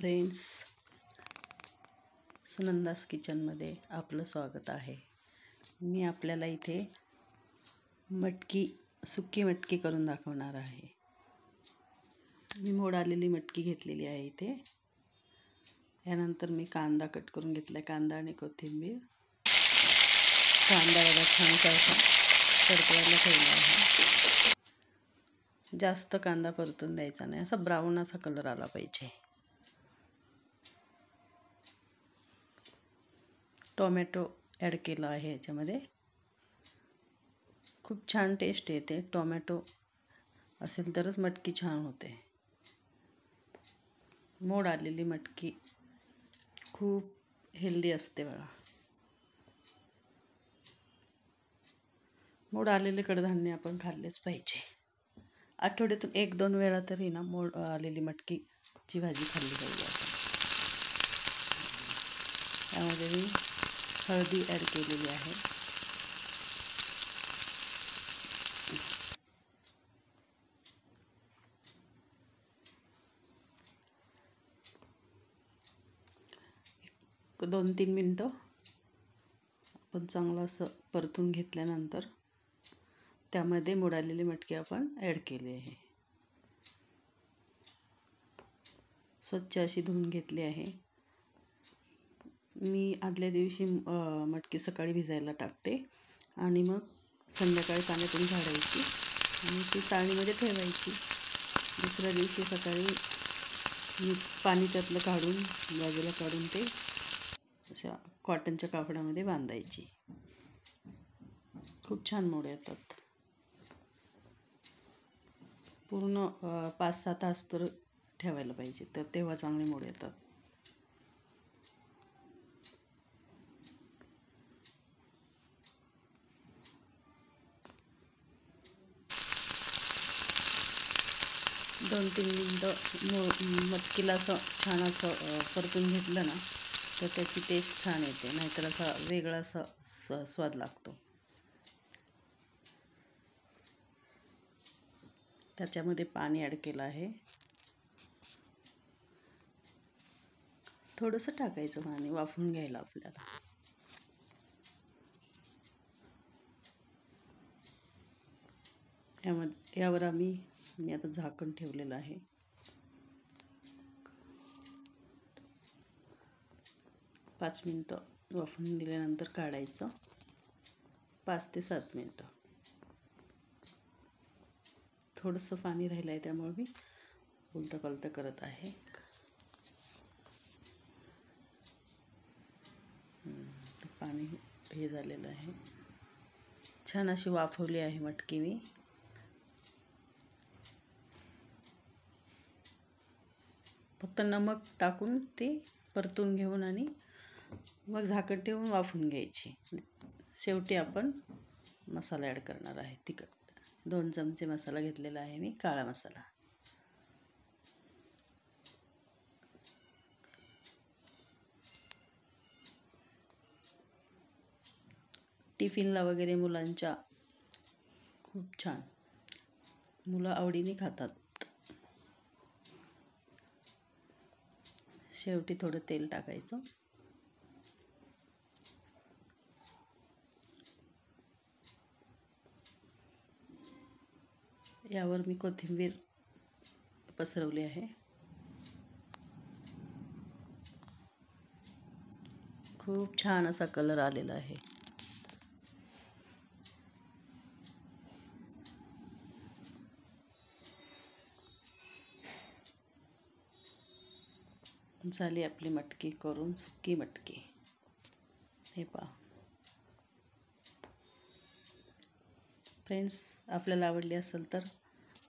Friends, सुनंदास किचनमध्ये आपलं स्वागत आहे। मी आपल्याला इथे सुकी मटकी करून दाखवणार आहे। मी मोड आलेली मटकी घेतलेली आहे इथे। यानंतर मी कांदा कट करून घेतला, कांदा आणि कोथिंबीर। कांदा बघा छानसा असा परतवायला ठेवला आहे। जास्त कांदा परतून द्यायचा नाही, असा ब्राऊन असा कलर आला पाहिजे। टोमॅटो ॲड केला आहे याच्यामध्ये। खूप छान टेस्ट येते, टोमॅटो असेल तरच मटकी छान होते। मोड आलेली मटकी खूप हेल्दी असते बघा। मोड आलेले कडधान्य आपण खाल्लेच पाहिजे। आठवड्यातून 1-2 वेळा तरी ना मोड आलेली मटकीची भाजी खाल्ली पाहिजे आपण। यामध्ये मी हळदी ॲड केलेली आहे। एक 2-3 मिनटं आपण चांगलं असं परतून घेतल्यानंतर त्यामध्ये मोड आलेली मटकी आपण ॲड केली आहे। स्वच्छ अशी धुवून घेतली आहे। मी आदल्या दिवशी मटकी सकाळी भिजायला टाकते आणि मग संध्याकाळी पाण्यातून झाडायची आणि ती चाळणीमध्ये ठेवायची। दुसऱ्या दिवशी सकाळी मी पाणी त्यातलं काढून बाजूला काढून ते अशा कॉटनच्या कापडामध्ये बांधायची। खूप छान मोड येतात। पूर्ण 5-6 तास तर ठेवायला पाहिजे, तर तेव्हा चांगले मोड येतात। दोन 3 मिनटं मटकीला असं छान असं परतून घेतलं ना तर त्याची टेस्ट छान येते, नाहीतर असा वेगळा असा स्वाद लागतो। त्याच्यामध्ये पाणी ॲड केलं आहे। थोडंसं टाकायचं पाणी वाफवून घ्यायला आपल्याला। यावर मी आता झाकण ठेवलेलं आहे। 5 मिनटं वाफवून दिल्यानंतर काढायचं। 5 ते 7 मिनटं। थोडंसं पाणी राहिलं आहे त्यामुळे मी उलटं पालटं करत आहे। पाणी हे झालेलं आहे। छान अशी वाफवली आहे मटकी मी। फक्त नमक टाकून ती परतून घेऊन आणि मग झाकण ठेवून वाफवून घ्यायची। शेवटी आपण मसाला ॲड करणार आहे। तिखट 2 चमचे मसाला घेतलेला आहे मी, काळा मसाला। टिफिनला वगैरे मुलांच्या खूप छान, मुलं आवडीने खातात। शेवटी थोडं तेल टाकायचं। यावर मी कोथिंबीर पसरवली आहे। खूप छान असा कलर आलेला आहे। झाली आपली मटकी करून, सुकी मटकी। हे पहा फ्रेंड्स, आपल्याला आवडली असेल तर